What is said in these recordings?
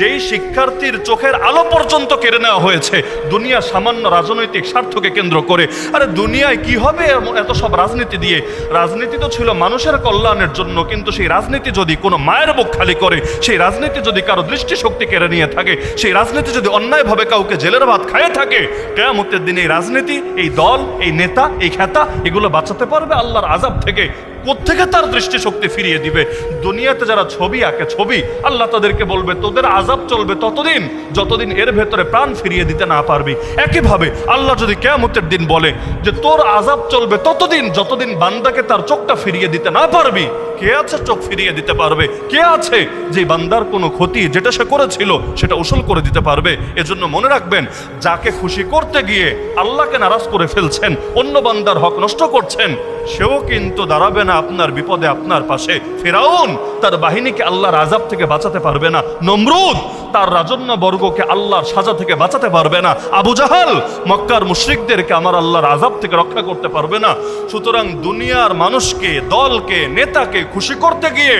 যেই শিক্ষার্থীর চোখের আলো পর্যন্ত কেড়ে নেওয়া হয়েছে দুনিয়া সামান্য রাজনৈতিক স্বার্থকে কেন্দ্র করে। আরে দুনিয়ায় কি হবে এত সব রাজনীতি দিয়ে? রাজনীতি তো ছিল মানুষের কল্যাণের জন্য, কিন্তু সেই রাজনীতি যদি কোনো মায়ের বুক খালি করে, সেই রাজনীতি যদি কারো দৃষ্টিশক্তি কেড়ে নিয়ে থাকে, সেই রাজনীতি যদি অন্যায়ভাবে কাউকে জেলের ভাত খাইয়ে থাকে, কিয়ামতের দিনে এই রাজনীতি, এই দল, এই নেতা, এই খ্যাতা, এগুলো বাঁচাতে পারবে আল্লাহর আযাব থেকে? কোত্থেকে তার দৃষ্টিশক্তি ফিরিয়ে দিবে? দুনিয়াতে যারা ছবি আঁকে, ছবি, আল্লাহ তাদেরকে বলবে তোদের আযাব চলবে ততদিন যতদিন এর ভেতরে প্রাণ ফিরিয়ে দিতে না পারবি। একইভাবে আল্লাহ যদি কিয়ামতের দিন বলে যে তোর আযাব চলবে ততদিন যতদিন বান্দাকে তার চোখটা ফিরিয়ে দিতে না পারবি, কে আছে চোখ ফিরিয়ে দিতে পারবে? কে আছে যে বান্দার কোনো ক্ষতি যেটা সে করেছিল সেটা উসুল করে দিতে পারবে? এজন্য মনে রাখবেন, যাকে খুশি করতে গিয়ে আল্লাহকে নারাজ করে ফেলছেন, অন্য বান্দার হক নষ্ট করছেন, সেও কিন্তু দাঁড়াবে না আপনার বিপদে আপনার পাশে। ফিরাউন তার বাহিনীকে আল্লাহর আযাব থেকে বাঁচাতে পারবে না। নমরুদ তার রাজন্য বর্গকে আল্লাহর সাজা থেকে বাঁচাতে পারবে না। আবু জাহাল মক্কার মুশরিকদেরকে আমার আল্লাহর আযাব থেকে রক্ষা করতে পারবে না। সুতরাং দুনিয়ার মানুষকে, দলকে, নেতাকে খুশি করতে গিয়ে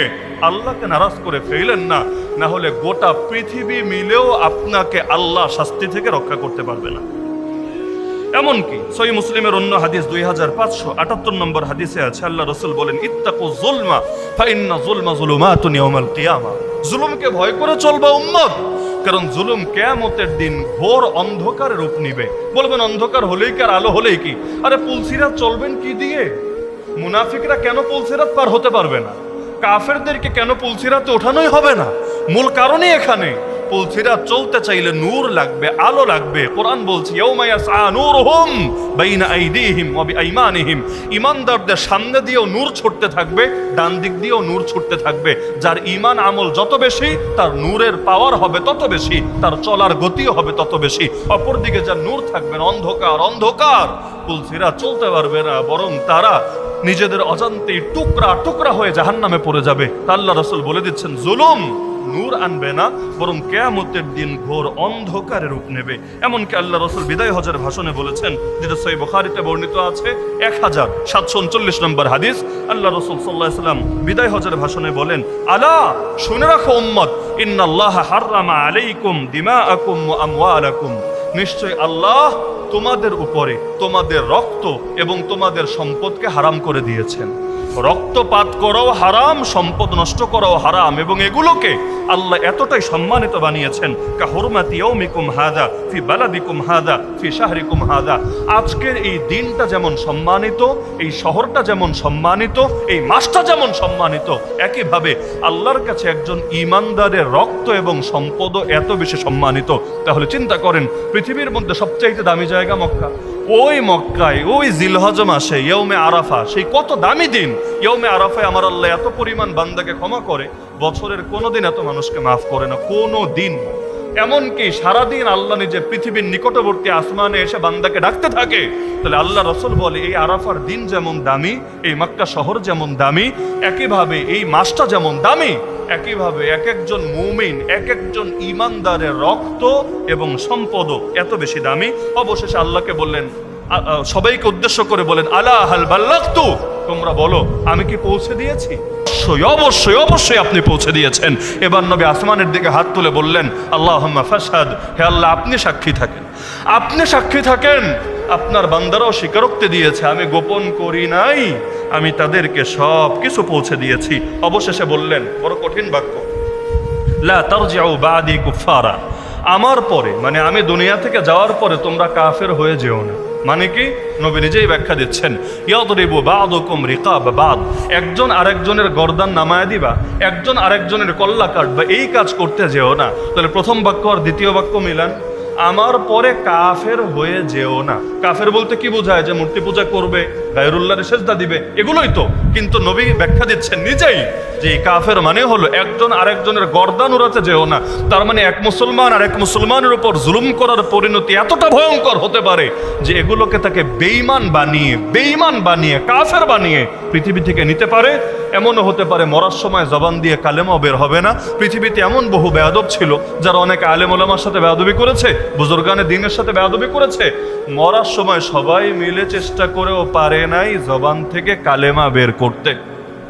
আল্লাহকে নারাজ করে ফেলেন না, না হলে গোটা পৃথিবী মিলেও আপনাকে আল্লাহ শাস্তি থেকে রক্ষা করতে পারবে না। এমনকি সহিহ মুসলিমের অন্য হাদিস 2578 নম্বর হাদিসে আছে, আল্লাহ রাসূল বলেন ইত্তাকু যুলমা ফাইন্না যুলমা যুলুমাতুন ইয়াউমাল কিয়ামা। জুলুমকে ভয় করে চলবা উম্মত, কারণ জুলুম কিয়ামতের দিন ঘোর অন্ধকারের রূপ নিবে। বলবেন অন্ধকার হলেই কি আর আলো হলেই কি? আরে পুলসিরাত চলবেন কি দিয়ে? মুনাফিকরা কেন পুলসিরাত পার হতে পারবে না? কাফেরদেরকে কেন পুলসিরাতে ওঠানোই হবে না? মূল কারণই এখানে। পুলসিরাত চলতে চাইলে নূর লাগবে, আলো লাগবে। কোরআন বলছে ইয়াউমা ইয়াসআ নূরুহুম বাইনা আইদিহিম ওয়া বিআইমানিহিম। ঈমানদারদের সামনে দিয়েও নূর ছুটতে থাকবে, ডান দিক দিয়েও নূর ছুটতে থাকবে। যার ঈমান আমল যত বেশি, তার নূরের পাওয়ার হবে তত বেশি, তার চলার গতিও হবে তত বেশি। অপরদিকে যার নূর থাকবে না, অন্ধকার অন্ধকার, পুলসিরাত চলতে পারবে না, বরং তারা নিজেদের অজান্তেই টুকরা টুকরা হয়ে জাহান্নামে পড়ে যাবে। আল্লাহ রাসূল বলে দিচ্ছেন জুলুম নূর আনবে না, বরং কিয়ামতের দিন ঘোর অন্ধকারে রূপ নেবে। এমনকি আল্লাহ রাসূল বিদায় হজের ভাষণে বলেছেন, যেটা সহিহ বুখারীতে বর্ণিত আছে, 1739 নম্বর হাদিস, আল্লাহ রাসূল সাল্লাল্লাহু আলাইহি ওয়াসাল্লাম বিদায় হজের ভাষণে বলেন, আলা শুনে রাখো উম্মত, ইন্নাল্লাহা হাররামা আলাইকুম দিমাআকুম ওয়া আমওয়ালাকুম। নিশ্চয় আল্লাহ তোমাদের উপরে তোমাদের রক্ত এবং তোমাদের সম্পদকে হারাম করে দিয়েছেন। রক্তপাত করাও হারাম, সম্পদ নষ্ট করাও হারাম, এবং এগুলোকে আল্লাহ এতটাই সম্মানিত বানিয়েছেন, কা হুরমাতি ইয়াউমিকুম হাদা ফি বালাদিকুম হাদা ফি শাহরিকুম হাদা। আজকের এই দিনটা যেমন সম্মানিত, এই শহরটা যেমন সম্মানিত, এই মাসটা যেমন সম্মানিত, একইভাবে আল্লাহর কাছে একজন ঈমানদারের রক্ত এবং সম্পদও এত বেশি সম্মানিত। তাহলে চিন্তা করেন, পৃথিবীর মধ্যে সবচাইতে দামি জায়গা মক্কা, ওই মক্কায় ওই জিলহজ মাসে ইয়ৌমে আরাফা, সেই কত দামি দিন। ইয়ৌমে আরাফায় আমার আল্লাহ এত পরিমাণ বান্দাকে ক্ষমা করে, বছরের কোনো দিন এত মানুষকে মাফ করে না, কোনো দিন। এমনকি সারাদিন আল্লাহ নিজে পৃথিবীর নিকটবর্তী আসমানে এসে বান্দাকে ডাকতে থাকে। তাহলে আল্লাহ রাসূল বলে, এই আরাফার দিন যেমন দামি, এই মক্কা শহর যেমন দামি, একইভাবে এই মাসটা যেমন দামি, একইভাবে এক একজন মুমিন, এক একজন ঈমানদারের রক্ত এবং সম্পদও এত বেশি দামি। অবশেষে আল্লাহকে বললেন, সবাইকে উদ্দেশ্য করে বলেন, আলা হাল বাল্লাগতু, তোমরা বলো আমি কি পৌঁছে দিয়েছি? অবশ্যই অবশ্যই অবশ্যই আপনি পৌঁছে দিয়েছেন। এবার নবী আসমানের দিকে হাত তুলে বললেন, আল্লাহুম্মা ফাশহাদ, হে আল্লাহ আপনি সাক্ষী থাকেন, আপনি সাক্ষী থাকেন, আপনার বান্দারাও স্বীকারোক্তি দিয়েছে, আমি গোপন করি নাই, আমি তাদেরকে সব কিছু পৌঁছে দিয়েছি। অবশেষে বললেন বড় কঠিন বাক্য, লা তারজিউ বাদি কুফারা, আমার পরে মানে আমি দুনিয়া থেকে যাওয়ার পরে তোমরা কাফের হয়ে যেও না। মানে কি? নবী নিজেই ব্যাখ্যা দিচ্ছেন, ইয়াদরিবু বা'দুকুম রিকাব বা'দ, একজন আরেকজনের গর্দান নামায় দিবা, একজন আরেকজনের কল্লা কাটবা, এই কাজ করতে যেও না। তাহলে প্রথম বাক্য আর দ্বিতীয় বাক্য মিলান, আমার পরে কাফের হয়ে যেও না। কাফের বলতে কি বোঝায়? যে মূর্তি পূজা করবে, গায়রুল্লাহর সেজদা দিবে, এগুলোই তো। কিন্তু নবী ব্যাখ্যা দিচ্ছেন নিজেই যে কাফের মানে হলো একজন আরেকজনের গর্দান উড়াতে যেও না। তার মানে এক মুসলমান আর এক মুসলমানের উপর জুলুম করার পরিণতি এতটা ভয়ঙ্কর হতে পারে যে এগুলোকে তাকে বেঈমান বানিয়ে কাফের বানিয়ে পৃথিবী থেকে নিতে পারে। এমনও হতে পারে মরার সময় জবান দিয়ে কালেমাও বের হবে না। পৃথিবীতে এমন বহু বেয়াদব ছিল যারা অনেক আলেম ওলামার সাথে বেয়াদবি করেছে, বুজুর্গানে দ্বীনের সাথে বেয়াদবি করেছে, মরার সময় সবাই মিলে চেষ্টা করেও পারে নাই জবান থেকে কালেমা বের করতে।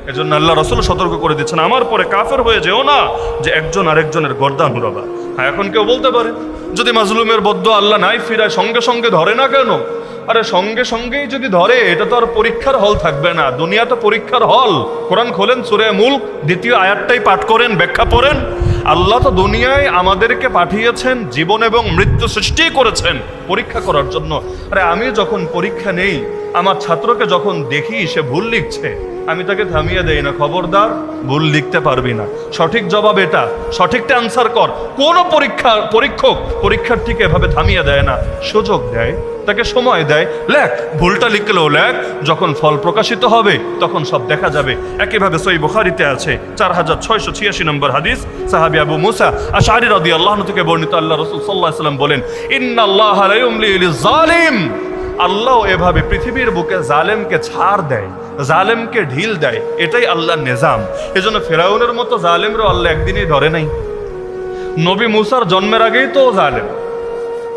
এজন্য আল্লাহ রাসূল সতর্ক করে দিচ্ছেন, আমার পরে কাফের হয়ে যেও না যে একজন আরেকজনের গর্দান উড়াবা। হ্যাঁ, এখন কেউ বলতে পারে যদি মাজলুমের বদ্দুয়া আল্লাহ নাই ফিরায় সঙ্গে সঙ্গে ধরে না কেন? আরে সঙ্গে সঙ্গেই যদি ধরে এটা তো আর পরীক্ষার হল থাকবে না, দুনিয়া তো পরীক্ষার হল। কোরআন খোলেন, সূরা মুলক 2য় আয়াতটাই পাঠ করেন, ব্যাখ্যা পড়েন। আল্লাহ তো দুনিয়ায় আমাদেরকে পাঠিয়েছেন, জীবন এবং মৃত্যু সৃষ্টি করেছেন পরীক্ষা করার জন্য। আরে আমি যখন পরীক্ষা নেই, আমার ছাত্রকে যখন দেখি সে ভুল লিখছে, আমি তাকে থামিয়ে দেই না, খবরদার ভুল লিখতে পারবি না, সঠিক জবাব এটা, সঠিকটা আনসার কর। কোন পরীক্ষক পরীক্ষার্থীকে এভাবে থামিয়ে দেয় না, সুযোগ দেয়, তাকে সময় দেয়, লেখ, ভুলটা লিখলেও লেখ, যখন ফল প্রকাশিত হবে তখন সব দেখা যাবে। একইভাবে সহিহ বুখারীতে আছে 4686 নম্বর হাদিস, সাহাবী আবু মুসা আশআরী রাদিয়াল্লাহু আনহু থেকে বর্ণিত, আল্লাহ রাসূল সাল্লাল্লাহু আলাইহি ওয়াসাল্লাম বলেন, ইন্নাল্লাহা লা ইউমলি লিয-যালিম, আল্লাহ এভাবে পৃথিবীর বুকে জালেমকে ছাড় দেয়, জালেমকে ঢিল দেয়, এটাই আল্লাহর নিজাম। এজন্য ফেরাউনের মতো জালেমরও আল্লাহ একদিনই ধরে নাই। নবী মুসার জন্মের আগেই তো জালেম,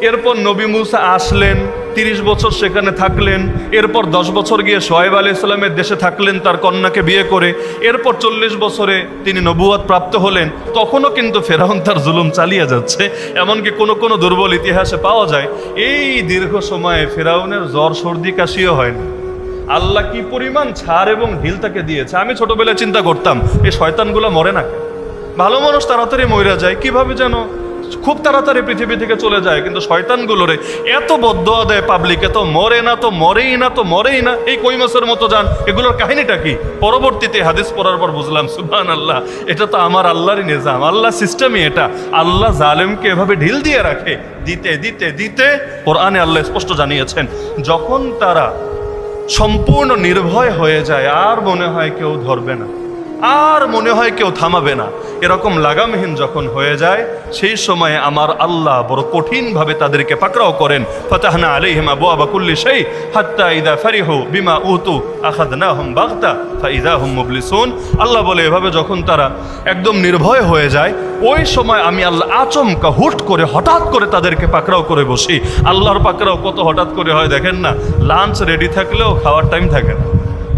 এরপর নবী মুসা আসলেন, 30 বছর সেখানে থাকলেন, এরপর 10 বছর গিয়ে শুআয়ব আলাইহিস সালামের দেশে থাকলেন তার কন্যাকে বিয়ে করে, এরপর 40 বছরে তিনি নবুয়ত প্রাপ্ত হলেন। তখনও কিন্তু ফেরাউন তার জুলুম চালিয়ে যাচ্ছে। এমনকি কোনো দুর্বল ইতিহাসে পাওয়া যায় এই দীর্ঘ সময়ে ফেরাউনের জ্বর সর্দি কাশিও হয়নি। আল্লাহ কি পরিমাণ ছাড় এবং ঢিল তাকে দিয়েছে। আমি ছোটবেলায় চিন্তা করতাম এই শয়তানগুলো মরে না কেন? ভালো মানুষ তাড়াতাড়ি মরে যায় কিভাবে যেন, খুব তাড়াতাড়ি পৃথিবী থেকে চলে যায়, কিন্তু শয়তানগুলোরে এত বদদুয়া দেয় পাবলিকে, তো মরে না, তো মরেই না, তো মরেই না, এই কই মাছের মতো যান। এগুলোর কাহিনীটা কি? পরবর্তীতে হাদিস পড়ার পর বুঝলাম, সুবহানাল্লাহ, এটা তো আমার আল্লাহরই নিজাম, আল্লাহ সিস্টেমই এটা। আল্লাহ জালেমকে এভাবে ঢিল দিয়ে রাখে, দিতে দিতে দিতে কোরআনে আল্লাহ স্পষ্ট জানিয়েছেন, যখন তারা সম্পূর্ণ নির্ভয় হয়ে যায়, আর মনে হয় কেউ ধরবে না, আর মনে হয় কেউ থামাবে না, এরকম লাগামহীন যখন হয়ে যায়, সেই সময়ে আমার আল্লাহ বড় কঠিনভাবে তাদেরকে পাকড়াও করেন। ফাতাহনা আলাইহিম আবওয়াবা কুল্লি শাই হাত্তা ইযা ফারিহু বিমা উতু আখাযনাহুম বাগতা ফাইযা হুম মুবলিসুন। আল্লাহ বলে এভাবে যখন তারা একদম নির্ভয় হয়ে যায়, ওই সময় আমি আল্লাহ আচমকা হুট করে হঠাৎ করে তাদেরকে পাকড়াও করে বসি। আল্লাহর পাকড়াও কত হঠাৎ করে হয় দেখেন না, লাঞ্চ রেডি থাকলেও খাওয়ার টাইম থাকে না।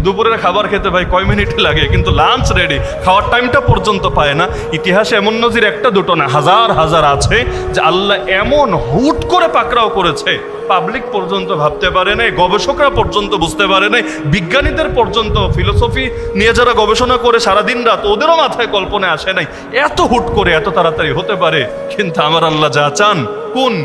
দুপুরের খাবার খেতে ভাই কয় মিনিট লাগে, কিন্তু লাঞ্চ রেডি, খাওয়ার টাইমটা পর্যন্ত পায় না। ইতিহাসে এমন নজির একটা দুটো না, হাজার হাজার আছে যে আল্লাহ এমন হুট করে পাকড়াও করেছে, পাবলিক পর্যন্ত ভাবতে পারে নাই, গবেষকরা পর্যন্ত বুঝতে পারে নাই, বিজ্ঞানীদের পর্যন্ত, ফিলোসফি নিয়ে যারা গবেষণা করে সারাদিন রাত, ওদেরও মাথায় কল্পনা আসে নাই এত হুট করে এত তাড়াতাড়ি হতে পারে। কিন্তু আমার আল্লাহ যা চান, কুন,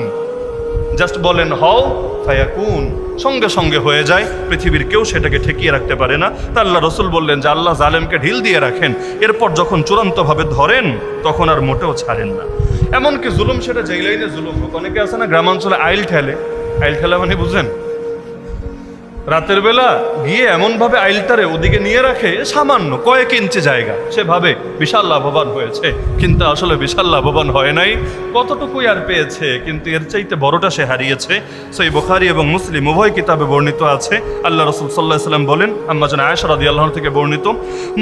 জাস্ট বলেন হও, ফায়াকুন, সঙ্গে সঙ্গে হয়ে যায়। পৃথিবীর কেউ সেটাকে ঠেকিয়ে রাখতে পারে না। তা আল্লাহ রসুল বললেন যে আল্লাহ জালেমকে ঢিল দিয়ে রাখেন, এরপর যখন চূড়ান্তভাবে ধরেন তখন আর মোটেও ছাড়েন না। এমনকি জুলুম সেটা যেই লাইনে জুলুম হোক, অনেকে আছে না গ্রামাঞ্চলে আইল ঠেলে, আইল ঠেলা মানে বুঝেন, রাতের বেলা গিয়ে এমনভাবে আইলটারে ওদিকে নিয়ে রাখে, সামান্য কয়েক ইঞ্চি জায়গা, সে ভাবে বিশাল লাভবান হয়েছে, কিন্তু আসলে বিশাল লাভবান হয় নাই, কতটুকুই আর পেয়েছে, কিন্তু এর চাইতে বড়টা সে হারিয়েছে। সহিহ বুখারী এবং মুসলিম উভয় কিতাবে বর্ণিত আছে, আল্লাহ রাসূল সাল্লাল্লাহু আলাইহি ওয়াসাল্লাম বলেন, আম্মা জান আয়েশা রাদিয়াল্লাহু আনহা থেকে বর্ণিত,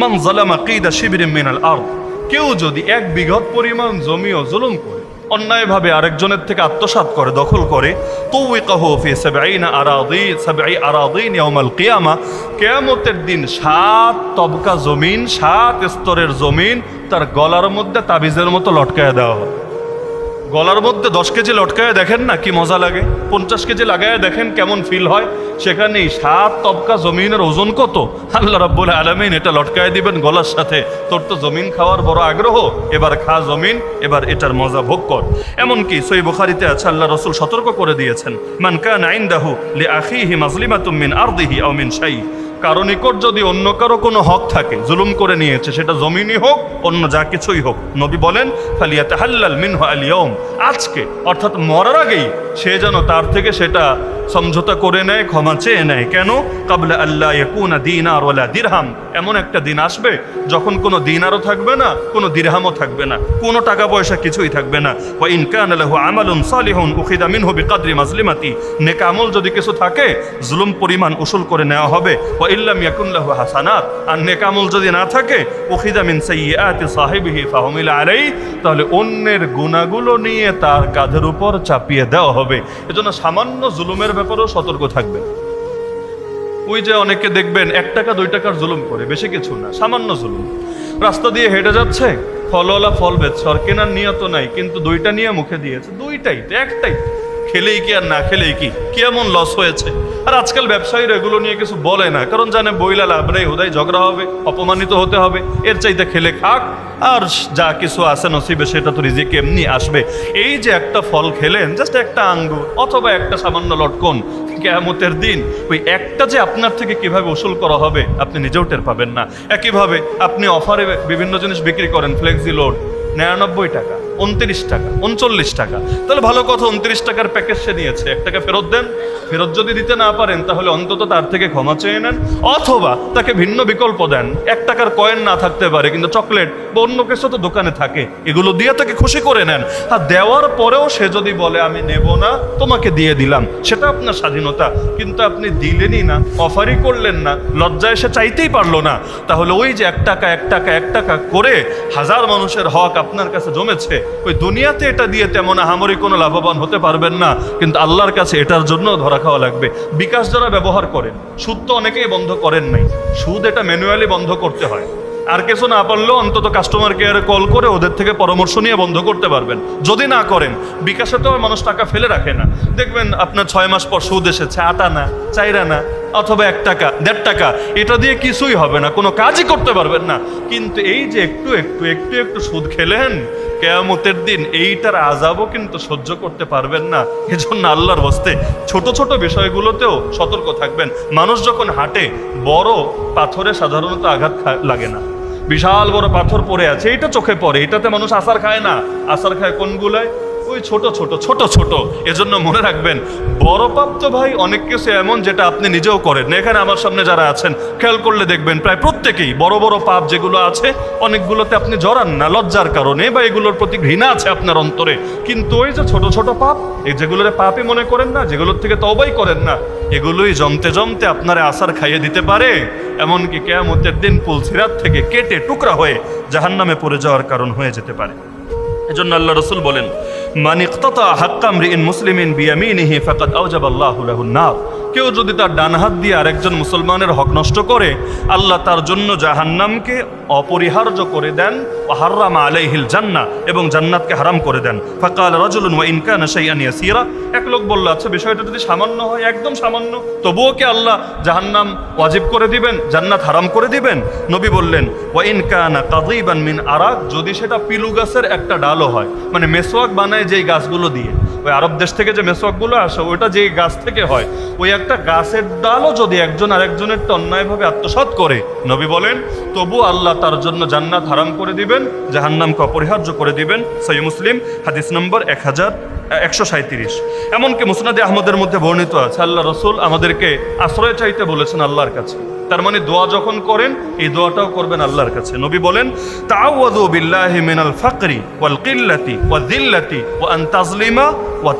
মান যালামা কিদা শিবরিন মিনাল আরদ, কেউ যদি 1 বিঘত পরিমাণ জমিও জুলুম করে, অন্যায়ভাবে আরেকজনের থেকে আত্মসাৎ করে, দখল করে, তুওয়িকাহু ফি 70 আরাদিন ইয়াউমাল কিয়ামা, কিয়ামতের দিন 7 তবকা জমিন, 7 স্তরের জমিন তার গলার মধ্যে তাবিজের মতো লটকায় দেওয়া হবে। গলার মধ্যে 10 কেজি লটকায় দেখেন না কি মজা লাগে, 50 কেজি লাগায় দেখেন কেমন ফিল হয়। সেখানেই 7 তবকা জমিনের ওজন কত, আল্লাহ রাব্বুল আলামিন এটা লটকায় দিবেন গলার সাথে, তোর তো জমিন খাওয়ার বড় আগ্রহ, এবার খা জমিন, এবার এটার মজা ভোগ কর। এমনকি সহিহ বুখারীতে আছে, আল্লাহ রাসূল সতর্ক করে দিয়েছেন, মান কানা ইনদাহু লিআখিহি মাজলিমাতুম মিন আরদিহি আও মিন শাই, কারো নিকট যদি অন্য কারো কোনো হক থাকে, জুলুম করে নিয়েছে, সেটা জমিনই হোক অন্য যা কিছুই হোক, নবী বলেন ফালিয়াতাহাল্লাল মিনহু আল ইয়াউম, আজকে অর্থাৎ মরার আগেই সে যেন তার থেকে সেটা সমঝোতা করে নেয়, ক্ষমা চেয়ে নেয়। কেন? কাবলা আল্লাহ ইয়াকুনা দিনার ওয়ালা দিরহাম, এমন একটা দিন আসবে যখন কোনো দিনারও থাকবে না, কোনো দিরহামও থাকবে না, কোনো টাকা পয়সা কিছুই থাকবে না। ওয়া ইন কানা লাহু আমালুন সালিহুন উখিদা মিনহু বিকদরি মাজলিমাতি, নেক আমল যদি কিছু থাকে জুলুম পরিমাণ উসুল করে নেওয়া হবে। ওয়া ইল্লাম ইয়াকুন লাহু হাসানাত, আর নেক আমল যদি না থাকে উখিদা মিন সাইয়্যাতি সাহিবিহি ফাহুমিলা আলাইহি, তাহলে অন্যের গুনাহগুলো নিয়ে তার কাঁধের উপর চাপিয়ে দেওয়া হবে। এজন্য সামান্য জুলুমের ব্যাপারেও সতর্ক থাকবে। ওই যে অনেকে দেখবেন 1 টাকা 2 টাকার জুলুম করে, বেশি কিছু না, সামান্য জুলুম। রাস্তা দিয়ে হেঁটে যাচ্ছে, ফলওয়ালা ফল বেচছে, আর কেনার নিয়ত নাই, কিন্তু 2টা নিয়ে মুখে দিয়েছে, 2টাই তো, একটাই, খেলেই কি আর না খেলেই কি, এমন লস হয়েছে। আর আজকাল ব্যবসায়ীরা এগুলো নিয়ে কিছু বলে না, কারণ জানে বইলা লাভ নেই, হুদাই ঝগড়া হবে, অপমানিত হতে হবে, এর চাইতে খেলে খাক, আর যা কিছু আছে নসিবে সেটা তো রিজিকে এমনি আসবে। এই যে একটা ফল খেলেন, জাস্ট একটা আঙ্গুর অথবা একটা সামান্য লটকন, কিয়ামতের দিন ওই একটা যে আপনার থেকে কিভাবে উসুল করা হবে আপনি নিজেও টের পাবেন না। একইভাবে আপনি অফারে বিভিন্ন জিনিস বিক্রি করেন, ফ্লেক্সি লোড 99 টাকা, 29 টাকা, 39 টাকা, তাহলে ভালো কথা, 29 টাকার প্যাকেজ সে নিয়েছে, 1 টাকা ফেরত দেন। ফেরত যদি দিতে না পারেন তাহলে অন্তত তার থেকে ক্ষমা চেয়ে নেন, অথবা তাকে ভিন্ন বিকল্প দেন। 1 টাকার কয়েন না থাকতে পারে, কিন্তু চকলেট বা অন্য কিছু তো দোকানে থাকে, এগুলো দিয়ে তাকে খুশি করে নেন। আর দেওয়ার পরেও সে যদি বলে আমি নেব না, তোমাকে দিয়ে দিলাম, সেটা আপনার স্বাধীনতা, কিন্তু আপনি দিলেনই না, অফারই করলেন না, লজ্জায় সে চাইতেই পারলো না, তাহলে ওই যে 1 টাকা 1 টাকা 1 টাকা করে হাজার মানুষের হক আপনার কাছে জমেছে, ওই দুনিয়াতে এটা দিয়ে তেমন আহামরি কোনো লাভবান হতে পারবেন না, কিন্তু আল্লাহর কাছে এটার জন্য ধরা খাওয়া লাগবে। বিকাশ যারা ব্যবহার করেন, সুদ তো অনেকেই বন্ধ করেন নাই, সুদ এটা ম্যানুয়ালি বন্ধ করতে হয়, আর কিছু না পারলেও অন্তত কাস্টমার কেয়ারে কল করে ওদের থেকে পরামর্শ নিয়ে বন্ধ করতে পারবেন। যদি না করেন, বিকাশে তো আর মানুষ টাকা ফেলে রাখে না, দেখবেন আপনার 6 মাস পর সুদ এসেছে 8 আনা 4 আনা অথবা 1 টাকা 1.5 টাকা, এটা দিয়ে কিছুই হবে না, কোনো কাজই করতে পারবেন না। কিন্তু এই যে একটু একটু একটু একটু সুদ খেলেন, কিয়ামতের দিন এইটার আযাবও কিন্তু সহ্য করতে পারবেন না। এজন্য আল্লাহর হস্তে ছোট ছোট বিষয়গুলোতেও সতর্ক থাকবেন। মানুষ যখন হাঁটে, বড় পাথরে সাধারণত আঘাত লাগে না, বিশাল বড় পাথর পড়ে আছে, এটা চোখে পড়ে, এটাতে মানুষ আছাড় খায় না, আছাড় খায় কোনগুলায়? ওই ছোট ছোট ছোট ছোট। এজন্য মনে রাখবেন, বড় পাপ তো ভাই অনেক কিছু এমন যেটা আপনি নিজেও করেন। এখানে আমার সামনে যারা আছেন, খেয়াল করলে দেখবেন প্রায় প্রত্যেকেই বড় বড় পাপ যেগুলো আছে, অনেকগুলোতে আপনি জড়ান না লজ্জার কারণে, বা এগুলোর প্রতি ঘৃণা আছে আপনার অন্তরে। কিন্তু ওই যে ছোট ছোট পাপ, এই যেগুলোর পাপই মনে করেন না, যেগুলোর থেকে তওবাই করেন না, এগুলোই জমতে জমতে আপনারে আসার খাইয়ে দিতে পারে, এমনকি কিয়ামতের দিন পুলসিরাত থেকে কেটে টুকরা হয়ে জাহান্নামে পড়ে যাওয়ার কারণ হয়ে যেতে পারে। এজন্য আল্লাহ রাসূল বলেন, মান ইকতাতা হাক্কা আমরিন মুসলিমিন বিয়ামিনিহি ফাকাদ আওজাবাল্লাহু লাহুন নার। কেউ যদি তার ডান হাত দিয়ে আরেকজন মুসলমানের হক নষ্ট করে, আল্লাহ তার জন্য জাহান্নামকে অপরিহার্য করে দেন, ওয়া হাররামা আলাইহিল জান্নাহ, এবং জান্নাতকে হারাম করে দেন। ফাকাল রাজুলুন ওয়া ইন কানা শাইআন ইয়াসীরা। এক লোক বলল, আচ্ছা বিষয়টা যদি সামান্য হয়, একদম সামান্য, তবুও কি আল্লাহ জাহান্নাম ওয়াজিব করে দিবেন, জান্নাত হারাম করে দিবেন? নবী বললেন, ওয়া ইন কানা কাযীবান মিন আরাক, যদি সেটা পিলু গাছের একটা ডালও হয়, মানে মেসওয়াক বানায় যেই গাছগুলো দিয়ে, ওই আরব দেশ থেকে যে মেসওয়াকগুলো আসে ওইটা যেই গাছ থেকে হয়, ওই একটা গাছের ডালও যদি একজন আরেকজনের অন্যায়ভাবে আত্মসাৎ করে, নবী বলেন তবু আল্লাহ তার জন্য জান্নাত হারাম করে দিবেন, জাহান্নামকে অপরিহার্য করে দিবেন। সহিহ মুসলিম হাদিস নম্বর 1137। এমনকি মুসনাদে আহমদের মধ্যে বর্ণিত আছে, আল্লাহ রসুল আমাদেরকে আশ্রয় চাইতে বলেছেন আল্লাহর কাছে। তার মানে দোয়া যখন করেন, এই দোয়াটাও করবেন আল্লাহর কাছে। নবী বলেন, তাআওয়াযু বিল্লাহি মিনাল ফাকরি ওয়াল কিল্লাতি ওয়াল যিল্লাতি ওয়া আন তাজলিমা ওয়া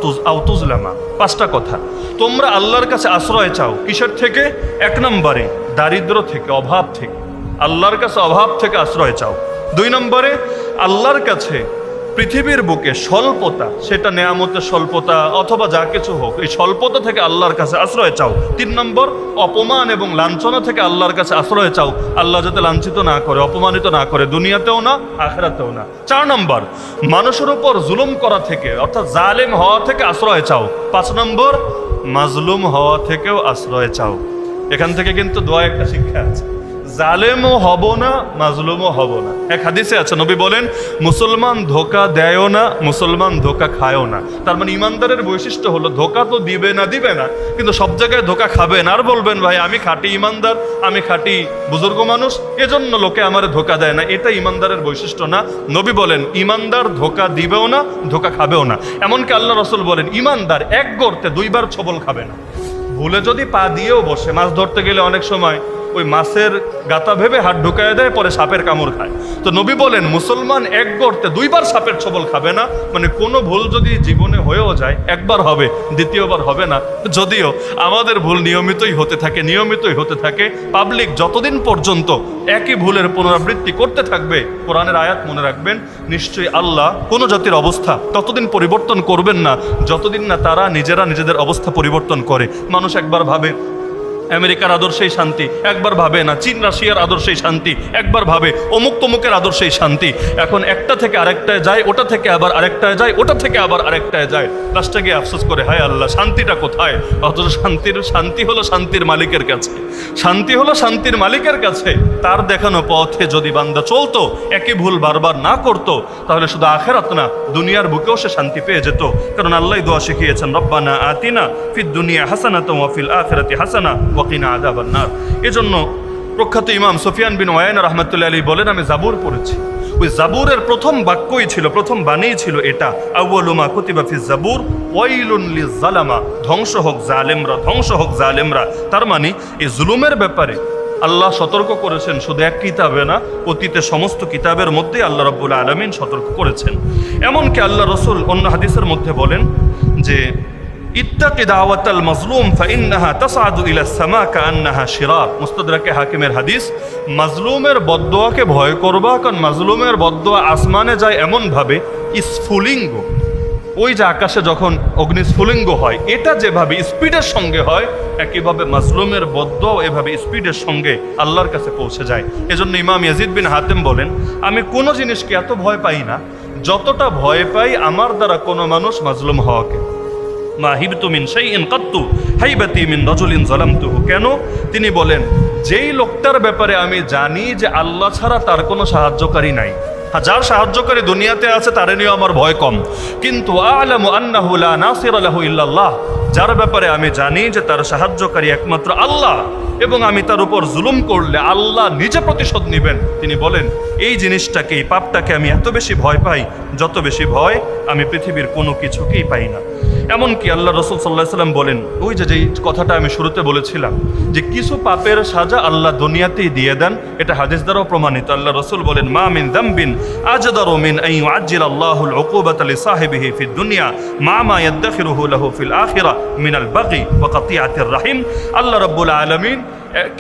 তুজলামা। 5টা কথা তোমরা আল্লাহর কাছে আশ্রয় চাও। কিসের থেকে? 1 নম্বরে দারিদ্র থেকে, অভাব থেকে, আল্লাহর কাছে অভাব থেকে আশ্রয় চাও। 2 নম্বরে আল্লাহর কাছে পৃথিবীর বুকে স্বল্পতা, সেটা নেয়ামতের স্বল্পতা অথবা যা কিছু হোক, এই স্বল্পতা থেকে আল্লাহর কাছে আশ্রয় চাও। 3 নম্বর অপমান এবং লাঞ্ছনা থেকে আল্লাহর কাছে আশ্রয় চাও, আল্লাহ যাতে লাঞ্ছিত না করে, অপমানিত না করে, দুনিয়াতেও না আখিরাতেও না। 4 নম্বর মানুষের উপর জুলুম করা থেকে, অর্থাৎ জালেম হওয়া থেকে আশ্রয় চাও। 5 নম্বর মাজলুম হওয়া থেকেও আশ্রয় চাও। এখান থেকে কিন্তু দোয়া একটা শিক্ষা আছে, জালেমও হব না, মাজলুমও হব না। এক হাদিসে আছে, নবী বলেন, মুসলমান ধোকা দেয়ও না, মুসলমান ধোকা খায়ও না। তার মানে ইমানদারের বৈশিষ্ট্য হলো ধোকা তো দিবে না, কিন্তু সব জায়গায় ধোকা খাবেন, আর বলবেন ভাই আমি খাঁটি ইমানদার, আমি খাঁটি বুজুর্গ মানুষ, এজন্য লোকে আমার ধোকা দেয় না। এটা ইমানদারের বৈশিষ্ট্য না। নবী বলেন, ইমানদার ধোকা দিবেও না, ধোকা খাবেও না। এমনকি আল্লাহ রাসূল বলেন, ইমানদার এক গর্তে 2 বার ছবল খাবে না। ভুলে যদি পা দিয়েও বসে, মাছ ধরতে গেলে অনেক সময় ওই মাছের গাতা ভেবে হাত ঢুকায় দেয়, পরে সাপের কামড় খায়। তো নবী বলেন, মুসলমান এক গর্তে 2 বার সাপের ছবল খাবে না। মানে কোনো ভুল যদি জীবনে হয়েও যায়, একবার হবে, দ্বিতীয়বার হবে না। যদিও আমাদের ভুল নিয়মিতই হতে থাকে। পাবলিক যতদিন পর্যন্ত একই ভুলের পুনরাবৃত্তি করতে থাকবে, কোরআনের আয়াত মনে রাখবেন, নিশ্চয়ই আল্লাহ কোনো জাতির অবস্থা ততদিন পরিবর্তন করবেন না যতদিন না তারা নিজেরা নিজেদের অবস্থা পরিবর্তন করে। মানুষ একবার ভাবে আমেরিকার আদর্শেই শান্তি, একবার ভাবে না। চীন রাশিয়ার আদর্শেই শান্তি, একবার ভাবে অমুক তমুকের আদর্শেই শান্তি। এখন একটা থেকে আরেকটায় যায়, ওটা থেকে আবার আরেকটায় যায়, ওটা থেকে আবার আরেকটায় যায়। লাস্টে গিয়ে আফসোস করে, হায় আল্লাহ, শান্তিটা কোথায়? অথচ শান্তি হলো শান্তির মালিকের কাছে, শান্তি হলো শান্তির মালিকের কাছে। তার দেখানো পথে যদি বান্দা চলতো, একই ভুল বারবার না করতো, তাহলে শুধু আখিরাত না, দুনিয়ার বুকেও সে শান্তি পেয়ে যেত। কারণ আল্লাহ দোয়া শিখিয়েছেন, রব্বানা আতিনা ফিদ দুনিয়া হাসানাতাও ওয়া ফিল আখিরাতি হাসানা ওয়া কিনা আযাবান নার। এজন্য প্রখ্যাত ইমাম সুফিয়ান বিন ওয়াইনা রাহমাতুল্লাহি আলাইহি বলেন, আমি জাবুর পড়েছি, ওই জাবুরের প্রথম বাক্যই ছিল, প্রথম বাণী ছিল এটা, আউয়ালু মা কুতিবা ফিজ জাবুর ওয়াইলুন লিজ-জালামা, ধ্বংস হোক জালেমরা, ধ্বংস হোক জালেমরা। তার মানে এই জুলুমের ব্যাপারে আল্লাহ সতর্ক করেছেন, শুধু এক কিতাবে না, অতীতে সমস্ত কিতাবের মধ্যে আল্লাহ রাব্বুল আলামিন সতর্ক করেছেন। এমনকি আল্লাহ রসুল অন্য হাদিসের মধ্যে বলেন যে, ইত্তাকি দাওয়াতাল মাজলুম ফাইন্নাহা তাসআদু ইলাস সামা কাআন্নাহা শিরার। মুস্তাদরাকে হাকিমের হাদিস, মাজলুমের বদদোয়াকে ভয় করবা, কারণ মাজলুমের বদদোয়া আসমানে যায় এমন ভাবে স্ফুলিঙ্গ, ওই যে আকাশে যখন অগ্নিস্ফুলিঙ্গ হয়, এটা যেভাবে স্পিডের সঙ্গে হয়, একইভাবে মাজলুমের বদদোয়া এভাবে স্পিডের সঙ্গে আল্লাহর কাছে পৌঁছে যায়। এজন্য ইমাম ইয়াজিদ বিন হাতেম বলেন, আমি কোনো জিনিসকে এত ভয় পাই না যতটা ভয় পাই আমার দ্বারা কোনো মানুষ মাজলুম হওয়াকে। মা হিবতু মিন শাইইন কাত্তু হাইবাতি মিন রাজুলিন যালামতুহু। কেন? তিনি বলেন, যেই লোকটার ব্যাপারে আমি জানি যে আল্লাহ ছাড়া তার কোনো সাহায্যকারী নাই, যার সাহায্যকারী দুনিয়াতে আছে তারে নিয়ে আমার ভয় কম, কিন্তু আ'লামু আন্নাহু লা নাসিরা লাহু ইল্লাল্লাহ, যার ব্যাপারে আমি জানি যে তার সাহায্যকারী একমাত্র আল্লাহ, এবং আমি তার উপর জুলুম করলে আল্লাহ নিজে প্রতিশোধ নেবেন, তিনি বলেন, এই জিনিসটাকে, এই পাপটাকে আমি এত বেশি ভয় পাই যত বেশি ভয় আমি পৃথিবীর কোনো কিছুকেই পাই না। এমনকি আল্লাহ রসুল সাল্লাল্লাহু আলাইহি সাল্লাম বলেন, ওই যে যেই কথাটা আমি শুরুতে বলেছিলাম যে কিছু পাপের সাজা আল্লাহ দুনিয়াতেই দিয়ে দেন, এটা হাদিস দ্বারাও প্রমাণিত। আল্লাহ রসুল বলেন, মা মিন যামবিন আজদারু মিন আন ইউআজ্জিল আল্লাহুল উকুবাতা লিসাহিবিহি ফিদ দুনিয়া মা মা ইয়াদখিরুহু লাহু ফিল আখিরা মিনাল বাগি ওয়া কাতিআতির রাহিম। আল্লাহ রাব্বুল আলামিন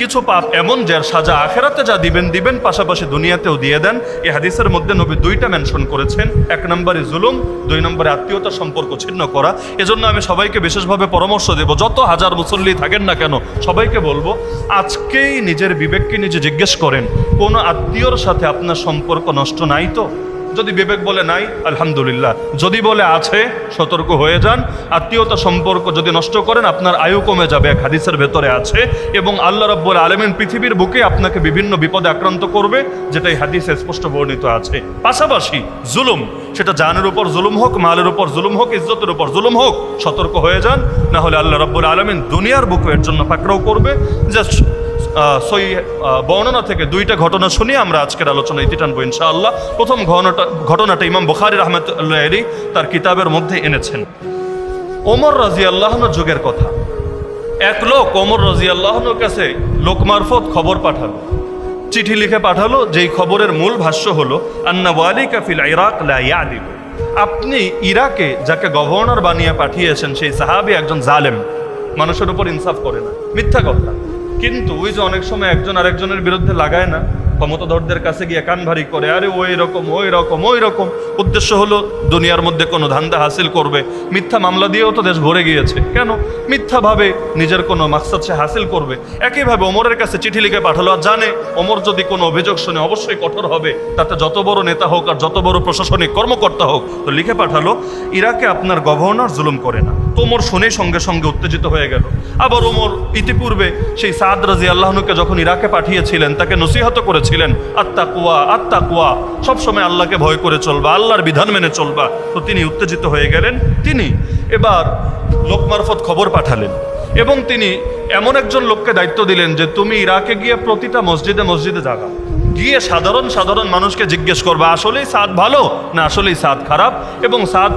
কিছু পাপ এমন যার সাজা আখেরাতে যা দিবেন পাশাপাশি দুনিয়াতেও দিয়ে দেন। এই হাদিসের মধ্যে নবী দুইটা মেনশন করেছেন, এক নম্বরে জুলুম, দুই নম্বরে আত্মীয়তার সম্পর্ক ছিন্ন করা। এজন্য আমি সবাইকে বিশেষভাবে পরামর্শ দেব, যত হাজার মুসল্লি থাকেন না কেন, সবাইকে বলবো, আজকেই নিজের বিবেককে নিজে জিজ্ঞেস করেন, কোন আত্মীয়র সাথে আপনার সম্পর্ক নষ্ট নাই তো? যদি বিবেক বলে নাই, আলহামদুলিল্লাহ। যদি বলে আছে, সতর্ক হয়ে যান। আত্মীয়তা সম্পর্ক যদি নষ্ট করেন, আপনার আয়ু কমে যাবে, এক হাদিসের ভেতরে আছে, এবং আল্লাহ রাব্বুল আলামিন পৃথিবীর বুকে আপনাকে বিভিন্ন বিপদে আক্রান্ত করবে, যেটা এই হাদিসে স্পষ্ট বর্ণিত আছে। পাশাপাশি জুলুম, সেটা জানের উপর জুলুম হোক, মালের উপর জুলুম হোক, ইজ্জতের উপর জুলুম হোক, সতর্ক হয়ে যান, না হলে আল্লাহ রাব্বুল আলামিন দুনিয়ার বুকে এর জন্য পাকড়াও করবে। জাস্ট বর্ণনা থেকে দুইটা ঘটনা শুনিয়ে আমরা আজকের আলোচনা ইতি টানবো ইনশাআল্লাহ। প্রথম ঘটনাটা ইমাম বুখারী রাহমাতুল্লাহি আলাইহি তার কিতাবের মধ্যে এনেছেন। ওমর রাদিয়াল্লাহুর যুগের কথা। এক লোক ওমর রাদিয়াল্লাহুর কাছে লোক মারফত খবর পাঠালো, চিঠি লিখে পাঠালো, যেই খবরের মূল ভাষ্য হলো, আন্না ওয়ালিকা ফিল ইরাক লা ইয়াদিল, আপনি ইরাকে যাকে গভর্নর বানিয়ে পাঠিয়েছেন সেই সাহাবী একজন জালেম, মানুষের উপর ইনসাফ করে না, মিথ্যা কথা। কিন্তু ওই যে অনেক সময় একজন আরেকজনের বিরুদ্ধে লাগায় না, ক্ষমতাধরদের কাছে গিয়ে কান ভারী করে, আরে ওই রকম ওই রকম ওই রকম, উদ্দেশ্য হলো দুনিয়ার মধ্যে কোনো ধান্দা হাসিল করবে। মিথ্যা মামলা দিয়েও তো দেশ ভরে গিয়েছে, কেন? মিথ্যাভাবে নিজের কোনো মাকসাদ সে হাসিল করবে। একইভাবে ওমরের কাছে চিঠি লিখে পাঠালো, আর জানে ওমর যদি কোনো অভিযোগ শুনে অবশ্যই কঠোর হবে, তাতে যত বড় নেতা হোক আর যত বড় প্রশাসনিক কর্মকর্তা হোক। তো লিখে পাঠালো, ইরাকে আপনার গভর্নর জুলুম করে না। তো ওমর শুনে সঙ্গে সঙ্গে উত্তেজিত হয়ে গেল। আবার ওমর ইতিপূর্বে সেই সাদ রাদিয়াল্লাহুকে যখন ইরাকে পাঠিয়েছিলেন, তাকে নসিহত করেছিলেন, আত্তাকুয়া আত্তাকুয়া, সবসময় আল্লাহকে ভয় করে চলবা, আল্লাহর বিধান মেনে চলবা। তো তিনি উত্তেজিত হয়ে গেলেন। তিনি এবার লোক মারফত খবর পাঠালেন, এবং তিনি এমন একজন লোককে দায়িত্ব দিলেন যে তুমি ইরাকে গিয়ে প্রতিটা মসজিদে মসজিদে যাবা, গিয়ে সাধারণ মানুষকে জিজ্ঞেস করবা, আসলেই সাদ ভালো না আসলেই সাদ খারাপ, এবং সাদ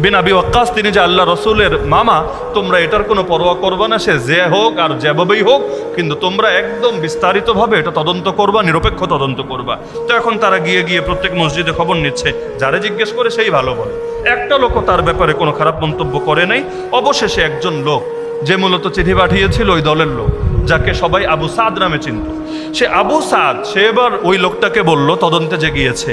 বিন আবি ওয়াক্কাস তিনি যে আল্লাহ রসুলের মামা, তোমরা এটার কোনো পরোয়া করবা না, সে যে হোক আর যেভাবেই হোক, কিন্তু তোমরা একদম বিস্তারিতভাবে এটা তদন্ত করবা, নিরপেক্ষ তদন্ত করবা। তো এখন তারা গিয়ে গিয়ে প্রত্যেক মসজিদে খবর নিচ্ছে, যারা জিজ্ঞেস করে সেই ভালো বলে। একটা লোকও তার ব্যাপারে কোনো খারাপ মন্তব্য করে নাই। অবশেষে একজন লোক যে মূলত চিঠি পাঠিয়েছিল ওই দলের লোক, যাকে সবাই আবু সাদ নামে চিনত। সে আবু সাদ সে এবার ওই লোকটাকে বলল, তদন্তে যে গিয়েছে,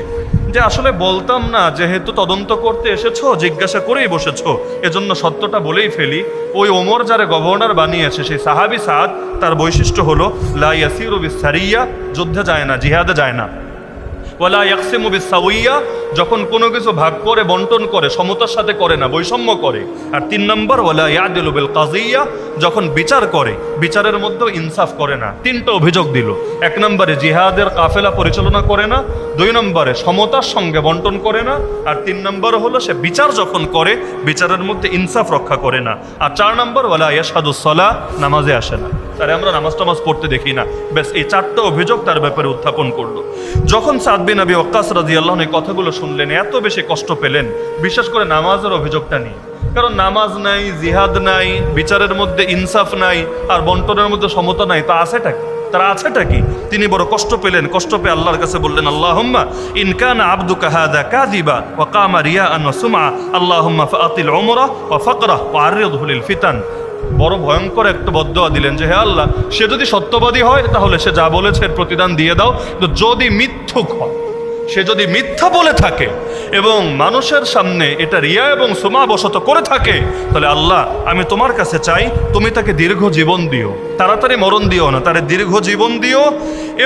যে আসলে বলতাম না, যেহেতু তদন্ত করতে এসেছো জিজ্ঞাসা করেই বসেছো, এজন্য সত্যটা বলেই ফেলি। ওই ওমর যারা গভর্নর বানিয়েছে সেই সাহাবি সাদ, তার বৈশিষ্ট্য হলো লা ইয়াসিরু বিসারিয়া, যুদ্ধে যায় না, জিহাদে যায় না। ওয়ালা ইয়াকসিমু বিসাউইয়া, যখন কোনো কিছু ভাগ করে বন্টন করে সমতার সাথে করে না, বৈষম্য করে। আর 3 নম্বর ওয়ালা ইয়াদিলু বিল কাযিয়া, যখন বিচার করে বিচারের মধ্যে ইনসাফ করে না। 3টা অভিযোগ দিল। 1 নম্বরে জিহাদের কাফেলা পরিচালনা করে না, 2 নম্বরে সমতার সঙ্গে বন্টন করে না, আর 3 নম্বর হলো সে বিচার যখন করে বিচারের মধ্যে ইনসাফ রক্ষা করে না। আর 4 নম্বর ওয়ালা ইয়াশহাদুস সালাহ, নামাজে আসে না। তারে আমরা নামাজ টামাজ পড়তে দেখি না। ব্যাস এই 4টা অভিযোগ তার ব্যাপারে উত্থাপন করলো। যখন সাদ বিন আবি ওয়াক্কাস রাদিয়াল্লাহু আনহু এই কথাগুলো শুনলেন, এত বেশি কষ্ট পেলেন, বিশেষ করে নামাজের অভিযোগটা নিয়ে। কারণ নামাজ নাই, জিহাদ নাই, বিচারের মধ্যে ইনসাফ নাই, আর বন্টনের মধ্যে সমতা নাই, তা আছেটা কি? তারা আছেটা কি? তিনি বড় কষ্ট পেলেন। কষ্ট পেয়ে আল্লাহর কাছে বললেন, আল্লাহুম্মা ইন কানা আবদুকা হাযা কাযিবা ওয়া কামা রিয়াআন ওয়া সুমআ আল্লাহুম্মা ফাআতিল উমরা ওয়া ফাকরাহ ওয়া আররিদহু লিল ফিতান। বড় ভয়ঙ্কর একটা বদদোয়া দিলেন যে, হে আল্লাহ, সে যদি সত্যবাদী হয় তাহলে সে যা বলেছে এর প্রতিদান দিয়ে দাও, কিন্তু যদি মিথ্যুক হয়, সে যদি মিথ্যা বলে থাকে এবং মানুষের সামনে এটা রিয়া এবং সুমাবশত করে থাকে, তাহলে আল্লাহ আমি তোমার কাছে চাই তুমি তাকে দীর্ঘ জীবন দিও, তাড়াতাড়ি মরণ দিও না, তার দীর্ঘ জীবন দিও,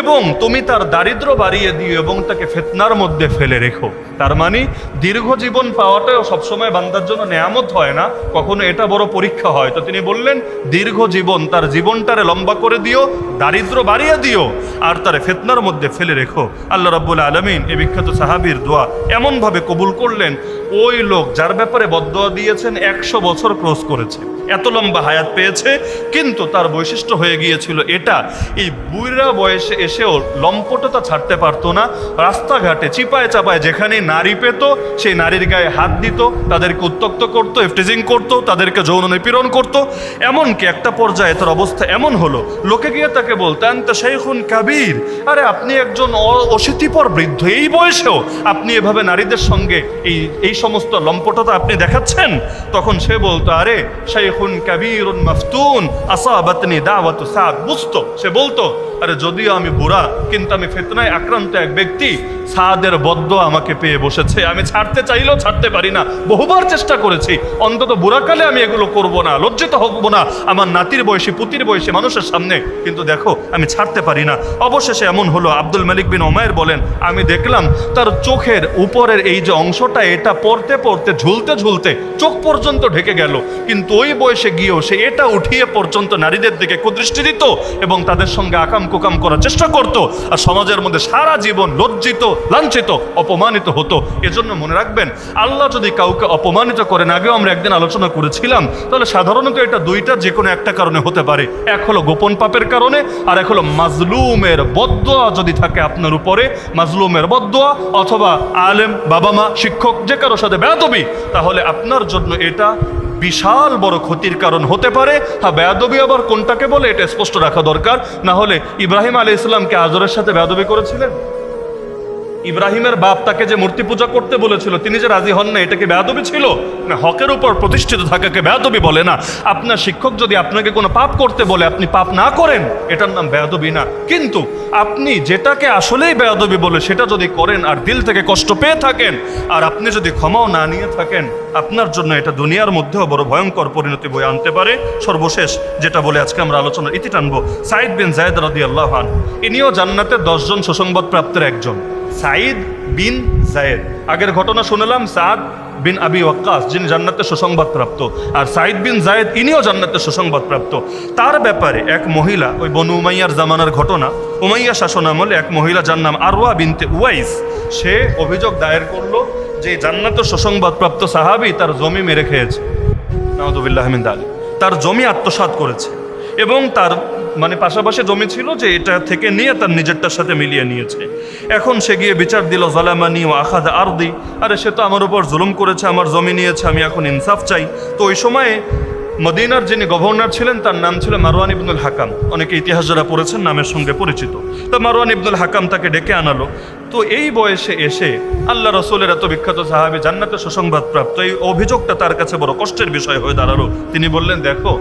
এবং তুমি তার দারিদ্র বাড়িয়ে দিও এবং তাকে ফিতনার মধ্যে ফেলে রেখো। তার মানে দীর্ঘ জীবন পাওয়াটাও সবসময় বান্দার জন্য নেয়ামত হয় না, কখনো এটা বড় পরীক্ষা হয়। তো তিনি বললেন দীর্ঘ জীবন, তার জীবনটারে লম্বা করে দিও, দারিদ্র বাড়িয়ে দিও, আর তার ফিতনার মধ্যে ফেলে রেখো। আল্লাহ রাব্বুল আলামিন এই বিখ্যাত সাহাবীর দোয়া এমনভাবে কবুল করলেন, ওই লোক যার ব্যাপারে বদদোয়া দিয়েছেন 100 বছর ক্রস করেছে, এত লম্বা হায়াত পেয়েছে, কিন্তু তার বৈশিষ্ট্য হয়ে গিয়েছিল এটা, এই বুড়া বয়সে এসেও লম্পটতা ছাড়তে পারতো না। রাস্তাঘাটে চিপায় চাপায় যেখানে নারী পেত সেই নারীর গায়ে হাত দিত, তাদেরকে উত্ত্যক্ত করতো, ইফটিজিং করতো, তাদেরকে যৌন নিপীড়ন করতো। এমনকি একটা পর্যায়ে তার অবস্থা এমন হলো, লোকে গিয়ে তাকে বলতো আনতা শাইখুন কাবীর, আরে আপনি একজন অশীতিপর বৃদ্ধ, এই বয়সেও আপনি এভাবে নারীদের সঙ্গে এই সমস্ত লম্পটতা আপনি দেখাচ্ছেন। তখন সে বলতো, আরে শাইখুন কাবীরুন মাফতুন আসাবাতনি দাওয়াতু সাদ। বুঝতো, সে বলতো, আরে যদিও আমি বুড়া, কিন্তু আমি ফিতনায় আক্রান্ত এক ব্যক্তি, সাদের বদদোয়া আমাকে পেয়ে বসেছে, আমি ছাড়তে চাইলেও ছাড়তে পারি না, বহুবার চেষ্টা করেছি, অন্তত বুড়াকালে আমি এগুলো করব না, লজ্জিত হব না আমার নাতির বয়সী পুতির বয়সী মানুষের সামনে, কিন্তু দেখো আমি ছাড়তে পারি না। অবশেষে এমন হলো, আব্দুল মালিক বিন উমাইর বলেন, আমি দেখলাম তার চোখের উপরের এই যে অংশটা, এটা পড়তে পড়তে ঝুলতে ঝুলতে চোখ পর্যন্ত ঢেকে গেল, কিন্তু ওই বয়সে গিয়েও সে এটা উঠিয়ে পর্যন্ত নারীদের দিকে কুদৃষ্টি দিত এবং তাদের সঙ্গে আকাম কুকাম করার চেষ্টা করত, আর সমাজের মধ্যে সারা জীবন লজ্জিত, লাঞ্ছিত, অপমানিত হতো। এজন্য মনে রাখবেন, আল্লাহ যদি কাউকে অপমানিত করেন, আগেও আমরা একদিন আলোচনা করেছিলাম, তাহলে সাধারণত এটা দুইটা যে কোনো একটা কারণে হতে পারে। এক হলো গোপন পাপের কারণে, আর এক হলো মাজলুমের বদদোয়া যদি থাকে আপনার উপরে, মাজলুমের বদদোয়া, অথবা আলেম, বাবা মা, শিক্ষক, যে কারোর সাথে বেয়াদবি, তাহলে আপনার জন্য এটা বিশাল বড় ক্ষতির কারণ হতে পারে। হ্যাঁ, বেয়াদবি আবার কোনটাকে বলে এটা স্পষ্ট রাখা দরকার। না হলে ইব্রাহিম আলাইহিস সালামকে আজরের সাথে বেয়াদবি করেছিলেন? ইব্রাহিমের বাপ তাকে যে মূর্তি পূজা করতে বলেছিল, তিনি যে রাজি হন না, এটা কি বেয়াদবি ছিল? না, হকের উপর প্রতিষ্ঠিত থাকাকে বেয়াদবি বলে না। আপনার শিক্ষক যদি আপনাকে কোনো পাপ করতে বলে, আপনি পাপ না করেন, এটার নাম বেয়াদবি না। কিন্তু আপনি যেটাকে আসলেই বেয়াদবি বলে সেটা যদি করেন আর দিল থেকে কষ্ট পেয়ে থাকেন, আর আপনি যদি ক্ষমাও না নিয়ে থাকেন, আপনার জন্য এটা দুনিয়ার মধ্যেও বড় ভয়ঙ্কর পরিণতি বয়ে আনতে পারে। সর্বশেষ যেটা বলে আজকে আমরা আলোচনার ইতি টানবো, সাঈদ বিন যায়েদ রাদিয়াল্লাহু আনহু, ইনিও জান্নাতের 10 জন সুসংবাদ প্রাপ্তের একজন। সাঈদ বিন যায়েদ, আগের ঘটনা শুনলাম সাদ বিন আবি ওয়াক্কাস, যিনি জান্নাতের সুসংবাদ প্রাপ্ত, আর সাঈদ বিন যায়েদ ইনিও জান্নাতের সুসংবাদ প্রাপ্ত। তার ব্যাপারে এক মহিলা, ওই বনু উমাইয়ার জামানার ঘটনা, উমাইয়া শাসন আমলে এক মহিলা যার নাম আরওয়া বিনতে উওয়াইস, সে অভিযোগ দায়ের করলো যে জান্নাতের সুসংবাদ প্রাপ্ত সাহাবী তার জমি মেরে খেয়েছে, নাউযুবিল্লাহি মিন যালিক, তার জমি আত্মসাৎ করেছে, এবং তার পাশাপাশি জমি ছিল যে এটা থেকে নিয়ে তার নিজেরটার সাথে মিলিয়ে নিয়েছে। এখন সে গিয়ে বিচার দিল, জালামানি ওয়া আখাযা আরদি, আরে সে তো আমার উপর জুলুম করেছে, আমার জমি নিয়েছে, আমি এখন ইনসাফ চাই। তো ওই সময়ে মদিনার যিনি গভর্নর ছিলেন তার নাম ছিল মারওয়ান ইবনুল হাকাম, অনেকে ইতিহাস যারা পড়েছেন নামের সঙ্গে পরিচিত। তো মারওয়ান ইবনুল হাকাম তাকে ডেকে আনালো, তো এই বয়সে এসে আল্লাহ রসুলের এত বিখ্যাত সাহাবী জান্নাতে সুসংবাদ প্রাপ্ত, এই অভিযোগটা তার কাছে বড় কষ্টের বিষয় হয়ে দাঁড়ালো। তিনি বললেন, দেখো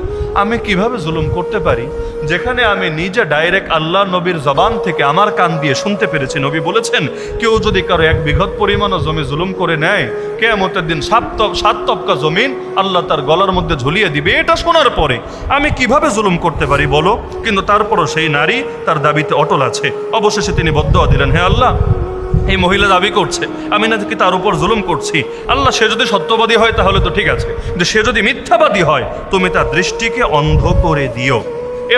আমি কিভাবে জুলুম করতে পারি, যেখানে আমি নিজে ডাইরেক্ট আল্লাহ নবীর জবান থেকে আমার কান দিয়ে শুনতে পেরেছি, নবী বলেছেন কেউ যদি কারো 1 বিঘত পরিমাণও জমি জুলুম করে নেয়, কিয়ামতের দিন 7 তবকা জমিন আল্লাহ তার গলার মধ্যে ঝুলিয়ে দিবে। এটা শোনার পরে আমি কিভাবে জুলুম করতে পারি বলো? কিন্তু তারপরও সেই নারী তার দাবিতে অটল আছে। অবশেষে তিনি বদদোয়া দিলেন, হে আল্লাহ, এই মহিলা দাবি করছে আমি নাকি তার উপর জুলুম করছি, আল্লাহ সে যদি সত্যবাদী হয় তাহলে তো ঠিক আছে, কিন্তু সে যদি মিথ্যাবাদী হয় তুমি তার দৃষ্টিকে অন্ধ করে দিও,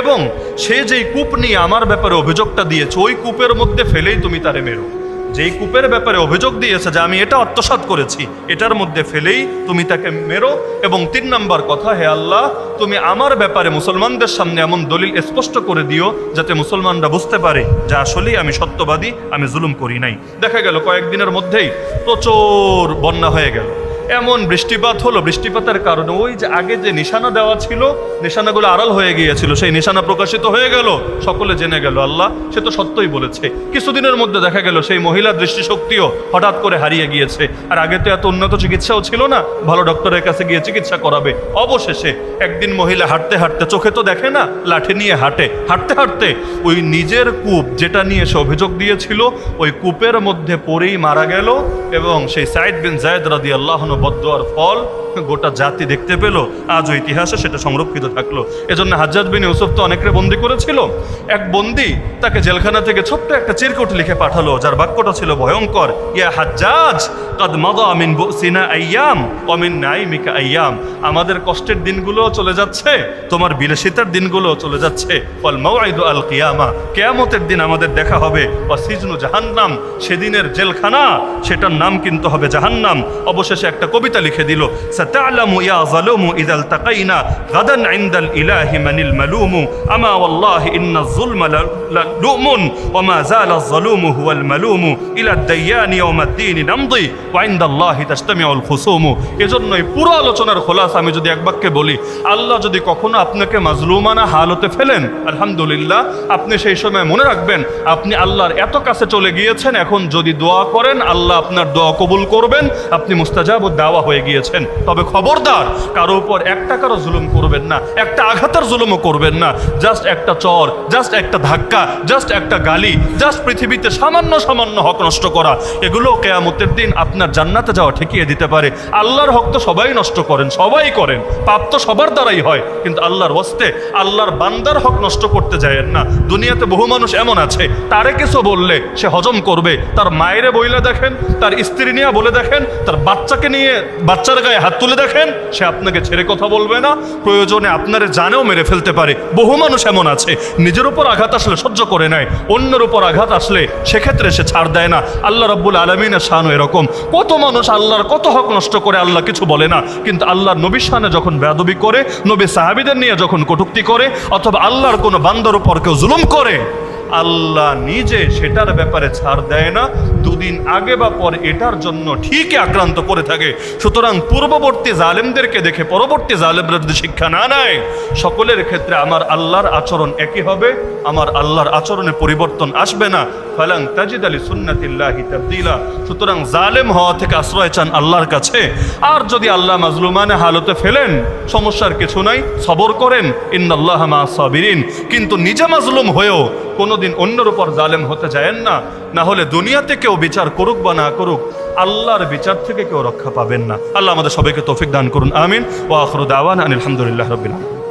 এবং সে যেই কূপ নিয়ে আমার ব্যাপারে অভিযোগটা দিয়েছে ওই কূপের মধ্যে ফেলেই তুমি তারে মেরো। যেই কূপের ব্যাপারে অভিযোগ দিয়েছে যে আমি এটা আত্মসাৎ করেছি, এটার মধ্যে ফেলেই তুমি তাকে মেরো। এবং 3 নম্বর কথা, হে আল্লাহ, তুমি আমার ব্যাপারে মুসলমানদের সামনে এমন দলিল স্পষ্ট করে দিও যাতে মুসলমানরা বুঝতে পারে যে আসলেই আমি সত্যবাদী, আমি জুলুম করি নাই। দেখা গেল কয়েকদিনের মধ্যেই প্রচুর বন্যা হয়ে গেল, এমন বৃষ্টিপাত হলো, বৃষ্টিপাতের কারণে ওই যে আগে যে নিশানা দেওয়া ছিল নিশানাগুলো আড়াল হয়ে গিয়েছিল, সেই নিশানা প্রকাশিত হয়ে গেল, সকলে জেনে গেল আল্লাহ সে তো সত্যই বলেছে। কিছুদিনের মধ্যে দেখা গেল সেই মহিলার দৃষ্টিশক্তিও হঠাৎ করে হারিয়ে গিয়েছে। আর আগে তো এত উন্নত চিকিৎসাও ছিল না, ভালো ডক্টরের কাছে গিয়ে চিকিৎসা করাবে। অবশেষে একদিন মহিলা হাঁটতে হাঁটতে, চোখে তো দেখে না, লাঠি নিয়ে হাঁটতে হাঁটতে ওই নিজের কূপ যেটা নিয়ে সে অভিযোগ দিয়েছিল ওই কূপের মধ্যে পড়েই মারা গেল। এবং সেই সাইদ বিন যায়েদ রাদিয়াল্লাহু আনহু বদদোয়ার ফল গোটা জাতি দেখতে পেল, আজও ইতিহাসে সেটা সংরক্ষিত থাকলো। এজন্য হাজ্জাজ বিন ইউসুফ তো অনেকরে বন্দী করেছিল, এক বন্দী তাকে জেলখানা থেকে ছোট্ট একটা চিরকুট লিখে পাঠালো, যার বাক্যটা ছিল ভয়ঙ্কর, ইয়া হাজ্জাজ কাদ মাদা মিন বুসিনা আইয়াম ওয়া মিন নাইমিকা আইয়াম, আমাদের কষ্টের দিনগুলো চলে যাচ্ছে, তোমার বিলাসিতার দিনগুলো চলে যাচ্ছে, ওয়াল মাউইদু আল কিয়ামা, কিয়ামতের দিন আমাদের দেখা হবে, ওয়া সিজনু জাহান্নাম, সেদিনের জেলখানা সেটার নাম কিন্তু হবে জাহান্নাম। অবশেষে একটা কবিতা লিখে দিল, ستعلم يا ظلوم إذا التقينا غدا عند الإله من الملوم أما والله إن الظلم للؤم وما زال الظلوم هو الملوم إلى الديان يوم الدين نمضي وعند الله تجتمع الخصوم। এজন্যই পুরো আলোচনার খোলাসা আমি যদি এক বাক্যে বলি, আল্লাহ যদি কখনো আপনাকে মাজলুমানা হালতে ফেলেন, আলহামদুলিল্লাহ, আপনি সেই সময় মনে রাখবেন আপনি আল্লাহর এত কাছে চলে গিয়েছেন, এখন যদি দোয়া করেন আল্লাহ আপনার দোয়া কবুল করবেন, আপনি মুস্তাজাবুদ দাওয়া হয়ে গিয়েছেন। তবে খবরদার কারো উপর 1 টাকারও জুলুম করবেন না, একটা আঘাতের জুলুমও করবেন না, জাস্ট একটা চর, জাস্ট একটা ধাক্কা, জাস্ট একটা গালি, জাস্ট পৃথিবীতে সামান্য সামান্য হক নষ্ট করা, এগুলো কিয়ামতের দিন আপনার জান্নাতে যাওয়া ঠেকিয়ে দিতে পারে। আল্লাহর হক তো সবাই নষ্ট করেন, সবাই করেন, পাপ তো সবার দ্বারাই হয়, কিন্তু আল্লাহর ওয়াস্তে আল্লাহর বান্দার হক নষ্ট করতে যায়েন না। দুনিয়াতে বহু মানুষ এমন আছে, তারে কিছু বললে সে হজম করবে, তার মায়েরে বইলে দেখেন, তার স্ত্রী নিয়ে বলে দেখেন, তার বাচ্চাকে নিয়ে বাচ্চার গায়ে হাত তুলে দেখেন, সে আপনাকে ছেড়ে কথা বলবে না, প্রয়োজনে আপনার জানেও মেরে ফেলতে পারে। বহু মানুষ এমন আছে, নিজের উপর আঘাত আসলে সহ্য করে নেয়, অন্যের উপর আঘাত আসলে সেক্ষেত্রে সে ছাড় দেয় না। আল্লাহ রাব্বুল আলামিনের শান এরকম। কত মানুষ আল্লাহর কত হক নষ্ট করে আল্লাহ কিছু বলে না, কিন্তু আল্লাহর নবীর শানে যখন বেয়াদবি করে, নবী সাহাবীদের নিয়ে যখন কটূক্তি করে, অথবা আল্লাহর কোনো বান্দার উপর কেউ জুলুম করে, আল্লাহ নিজে সেটার ব্যাপারে ছাড় দেয় না, 2 দিন আগে বা পরে এটার জন্য ঠিকই আক্রান্ত করে থাকে। সুতরাং পূর্ববর্তী জালেমদেরকে দেখে পরবর্তী জালেমরা যদি শিক্ষা না নেয়, সকলের ক্ষেত্রে আমার আল্লাহর আচরণ একই হবে, আমার আল্লাহর আচরণে পরিবর্তন আসবে না। ফালাং তাজিদ আলি সুন্নাতিল্লাহি তাবদীলা। সুতরাং জালেম হওয়া থেকে আশ্রয় চান আল্লাহর কাছে। আর যদি আল্লাহ মাজলুমানে হালতে ফেলেন, সমস্যার কিছু নাই, সবর করেন, ইন্নাল্লাহা মা'আস সাবিরিন। কিন্তু নিজে মাজলুম হয়েও কোনোদিন অন্যের উপর জালেম হতে যায়েন না, না হলে দুনিয়াতে কেউ বিচার করুক বা না করুক, আল্লাহর বিচার থেকে কেউ রক্ষা পাবেন না। আল্লাহ আমাদের সবাইকে তৌফিক দান করুন, আমিন। ওয়া আখিরু দাওয়ানা আনিল হামদুলিল্লাহি রাব্বিল আলামিন।